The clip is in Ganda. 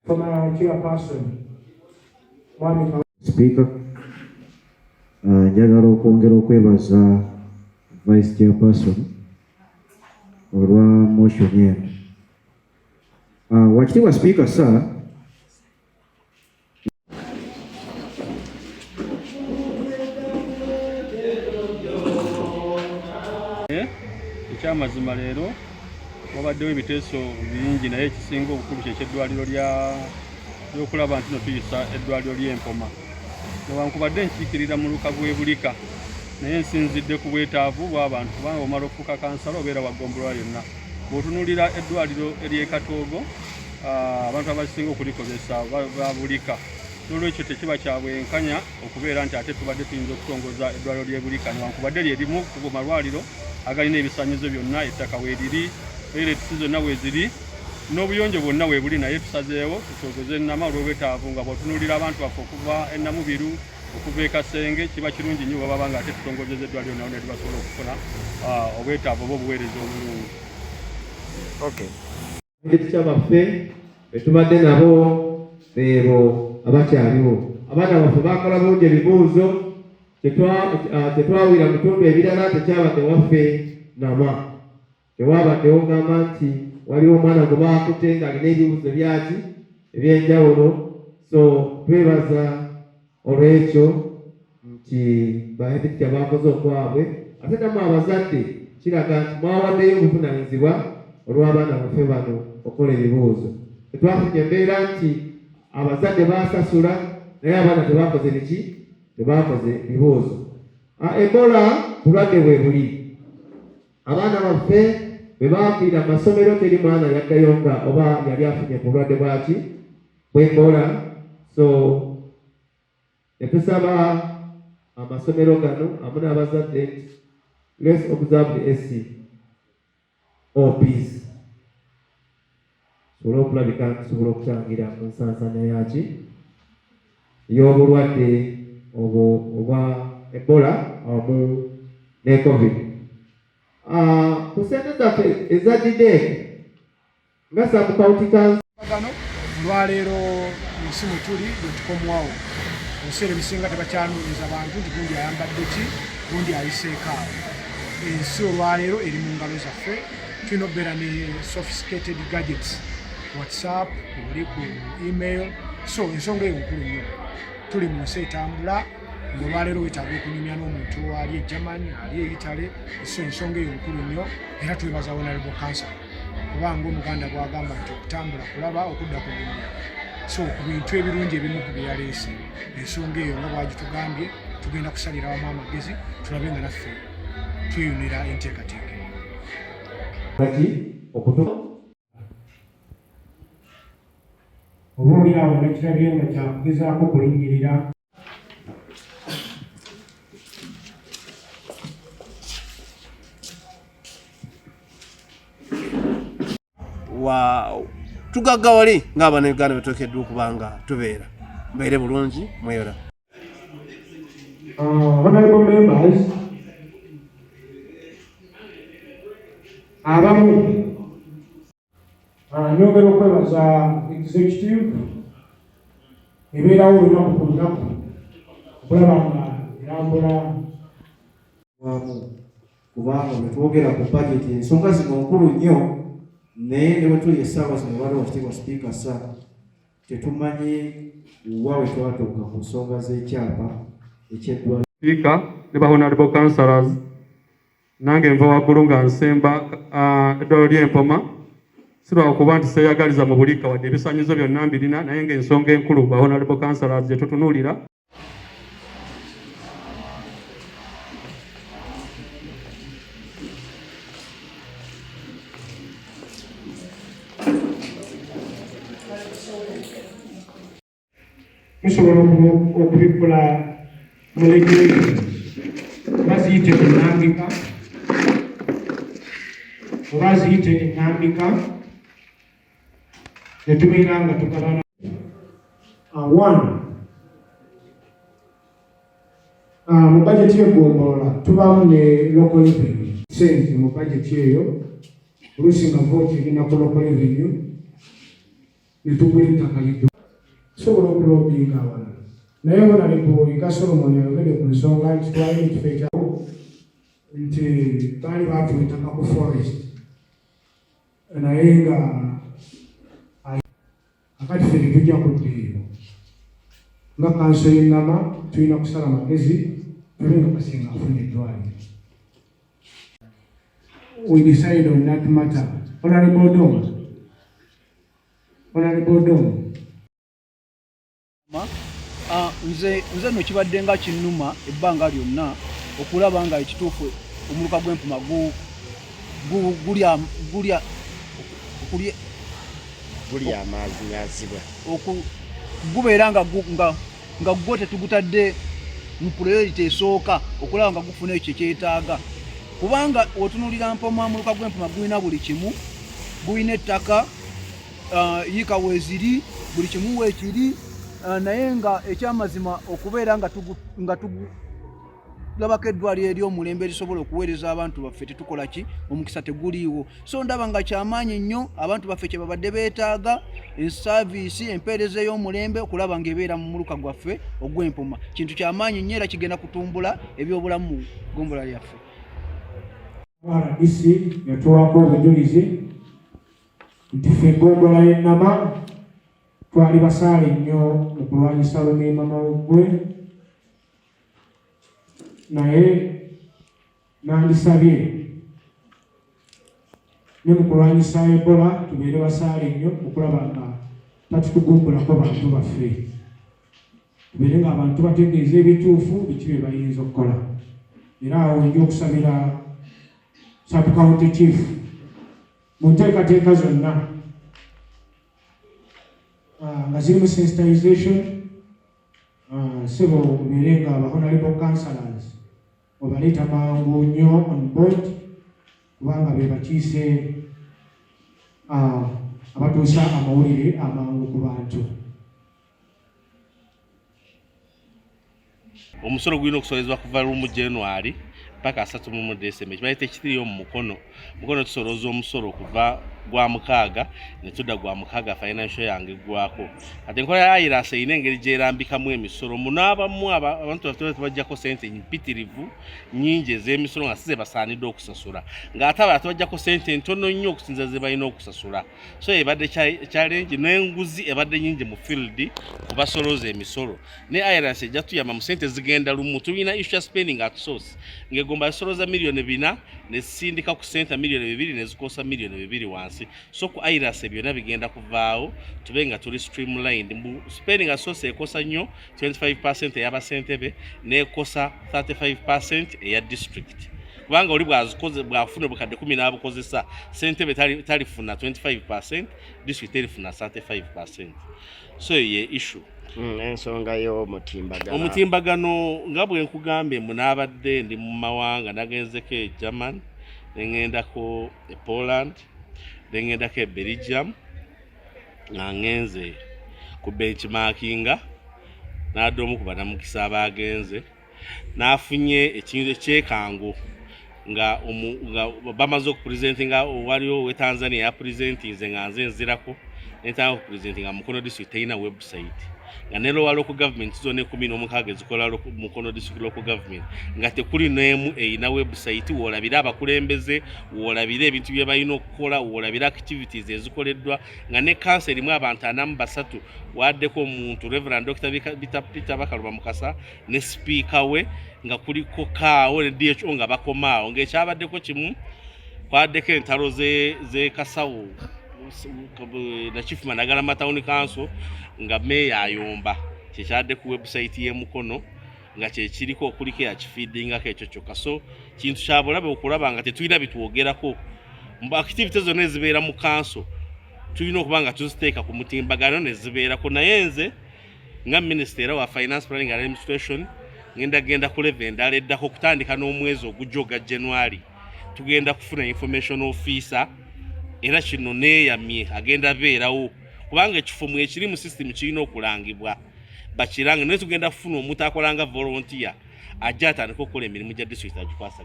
Former chairperson, Speaker, njagala okwongera okwebaza Vice Chairperson olwa motion eno. Wakitiibwa Speaker sir, ekyamazima leero wabaddewo ebiteeso bingi naye ekisinga obukulu ky'eddwaliro ly'okulaba nti no tuyisa eddwaliro ly'Empoma. Newankubadde nkiikirira mu lukagu ebulika naye nsinzidde ku bwetaavu bw'abantu kubanga omala okufuuka kansala obeera waggombolwa yonna. Bw'otunuulira eddwaliro ery'e Katoogo abantu abasinga okulikozesa babulika. N'olwekyo tekiba kya bwenkanya okubeera nti ate tubadde tuyinza okutongoza eddwaliro ly'e Bulika newankubadde lyerimu ku malwaliro agalina ebisaanyizo byonna, ettaka weeriri, toyireti zonna weeziri, n'obuyonjo bwonna weebuli, naye tusazeewo tutongoze Nnama olw'obwetaavu nga bw'otunuulira abantu baffe okuva e Namubiru okuva e Kasenge kiba kirungi nnyo baba nga ate tutongozeza eddwaliro nawo ne tubasobola okufuna obwetaavu oba obuweereza obulungi. ekitya baffe betubadde nabo beebo abakyaliwo. Abaana baffe bakola bulungi ebibuuzo tetwawira mutundu ebirala tekyabadde waffe nama. Tewabaddewo ngamba nti waliwo omwana gwe baakutte ng'alina ebibuuzo byaki ebyenjawulo. So twebaza olw'ekyo nti bahedikya bakoze okwabwe. Ate namwe abazadde kiraga nti mwawaddeyo obuvunaanyizibwa olw'abaana baffe bano okukola ebibuuzo. Tetwafunye embeera nti abazadde basasula naye abaana tebakoze biki, tebakoze bibuuzo. Ebola bulwadde bwe buli. Abaana baffe bwe baafiira amasomero teri mwana yaddayo nga oba yali afunye ku bulwadde bwaki bw'Ebola. So netusaba amasomero gano amu n'abazadde let's observe the SOPs. Tusobole okulabika nti tusobola okutangira ku nsaasaanya yaki y'obulwadde obwa Ebola awamu ne COVID. Ku ssente zaffe eza DDEC nga Sub County Council olwaleero ensi mwe tuli lwetukomwawo ebiseera ebisinga tebakyanuuliza bantu nti gundi ayambadde ki, gundi ayiseeko awo. Ensi olwaleero eri mu ngalo zaffe, tulina okubeera ne sophisticated gadgets, WhatsApp, oli ku email. So ensonga eyo nkulu nnyo, tuli mu nsi etambula. Olwaleero wetaaga okunyumya n'omuntu ali e Germany, ali e Italy. So ensonga eyo nkulu nnyo era twebaza Honorable Council kubanga omuganda bwagamba nti okutambula kulaba okudda ku dunia. So ku bintu ebirungi ebimu ku bye yaleese, ensonga eyo nga bwagitugambye tugenda kusalira wamu amagezi tulabe nga naffe tweyunira enteekateeka obaolyawo nekirabye nga kyakugezaako kulinnyirira tugaggawale ng'Abannayuganda betuukeddwa okubanga tubeera mbeere bulungi mweyora. Honorable members, abamu nyongera okwebaza executive ebeerawo olunaku ku lunaku okulaba nga erambula kubanga bwe twogera ku budget ensonga zino nkulu nnyo naye ne bwe tuli essaawa zino waliwo ekitiibwa Speaker sir tetumanyi wa we twatuuka ku nsonga z'ekyapa ekyeddwaliro. Speaker ne ba Honorable Councillors, nange nva waggulu nga nsemba eddwaliro ly'Empoma si lwakuba nti seeyagaliza mu Bulika wadde ebisaanyizo byonna mbirina, naye ng'ensonga enkulu ba Honorable Councillors gye tutunuulira musobola okubikola mu regulation baziyite ennambika oba ziyite ennambika ne tubeera nga tugabana mu bajeti y'eggombolola tubaamu ne local revenue sente mu bajeti eyo oluusi nga vooti erina ku local revenue netugula ettaka liddo sobola okulobinga awalala naye honalebo ika solomoni ayogedde ku nsonga nti twalina ekifo ekyawo nti baali baatuwa ettaka ku forest naye nga akati ffe tetujja kuddeeyo nga kanso y'ennama tulina kusala magezi tube nga Kasenga afuna eddwaliro. We decide on that matter. Honorable Dom. Nze no kibadde nga kinnuma ebbanga lyonna okulaba nga ekituufu omuluka gw'Empoma gulya amazzi nyazibwa gubeera nga gwo tetugutadde mu priority esooka okulaba nga gufuna ekyo kyetaaga kubanga otunulira Mpoma omuluka gw'Empoma gulina buli kimu gulina ettaka yika weeziri buli kimu weekiri naye nga ekyamazima okubeera nga tulabako eddwaliro ery'omulembe erisobola okuweereza abantu baffe tetukola ki omukisa teguliiwo so ndaba nga kyamaanyi nnyo abantu baffe kye babadde beetaaga ensaaviisi empeereza ey'omulembe okulaba ng'ebeera mu muluka gwaffe ogw'Empoma kintu kyamaanyi nnyo era kigenda kutumbula ebyobulamu mu ggombolola lyaffe. RDC yatuwako obujulizi nti ffe eggombolola y'Ennama twali basaale nnyo mu kulwanyisa lumiimama mawuggwe naye nandisabye ne mu kulwanyisa Ebola tubeere basaale nnyo okulaba nga tatutugumbulako bantu baffe tubeere nga abantu bategeeza ebituufu biki bye bayinza okukola era awo nja okusabira sub-county chief mu nteekateeka zonna nga zirimu sensitization sebo ubeere nga honorable councillors obaleeta mangu nnyo on board kubanga be bakiise abatuusa amawulire amangu ku bantu. Omusolo gulina okusolezebwa kuva 1 January paka 31 December kibayita ekitiriyo mu mukono tusoloza omusolo kuva gwa 6 ne tudda gwa 6 financial yange gwako ate enkola ya IRAS ine engeri gyerambikamu emisolo munaabamu abantu baffe tebajjako sente mpitirivu nnyingi ez'emisolo nga size basaanidde okusasula ng'ate abantu bajjako sente ntono nnyo okusinza ze balina okusasula so ebadde challenge n'enguzi ebadde nnyingi mu field kubasoloza emisolo ne IRAS ejja tuyamba mu sente zigenda lumu tulina issue spending at source ng'egomba yasoloza miliyoni 4 ne sindika ku sente miliyoni 2 ne zikosa miliyoni 2 wansi so ku IRAS byonna bigenda kuvaawo tube nga tuli streamlined spending at source ekosa nnyo 25% ey'abasentebe n'ekosa 35% eya district kubanga oli bwafuna obukadde 10 n'abukozesa sentebe talifuna 25% district erifuna 35% so ye issue ensonga y'omutimbagano omutimbagano nga bwe nkugambye munaabadde ndi mu mawanga nagenzeko e German nengendako e Poland nengendako e Belgium nga ngenze ku benchmarkinga n'adde omu ku banamukisa abagenze n'afunye ekintu ekyekangu nga bamaze okupresentinga waliwo owe Tanzania yapresentinze nga nze nzirako netanga okupresentinga Mukono district eyina website nga nelo local government zone 16 ezikola Mukono district local government nga tekuli n'emu eyina website woolabira abakulembeze woolabira ebintu bye balina okukola woolabira activities ezikoleddwa nga ne council erimu abantu 43 waddeko omuntu Reverend Dr. Peter Bakaluba Mukasa ne speaker we nga kuliko kaawo ne DHO nga bakomaawo ng'ekyabaddeko kimu kwaddeko entalo ze Kasawo na chief Managala Town Council nga meya ayomba kyekyadde ku website ye Mukono nga kyekiriko okuliko ya kifeedinga kekyo kyokka so kintu kyabulabe okulaba nga tetulina bitwogerako mba activities zonna ezibeera mu council tulina okuba nga tuziteeka ku mutimbagano ne zibeerako naye nze nga minister wa finance planning and administration genda ku level endala eddako kutandika n'omwezi ogujja January tugenda kufuna information officer era kino neeyamye agenda beerawo kubanga ekifumu ekiri mu system kirina okulangibwa bakirange naye tugenda kufuna omuntu akolanga volunteer ajja atandika okukola emirimu gya district agikwasa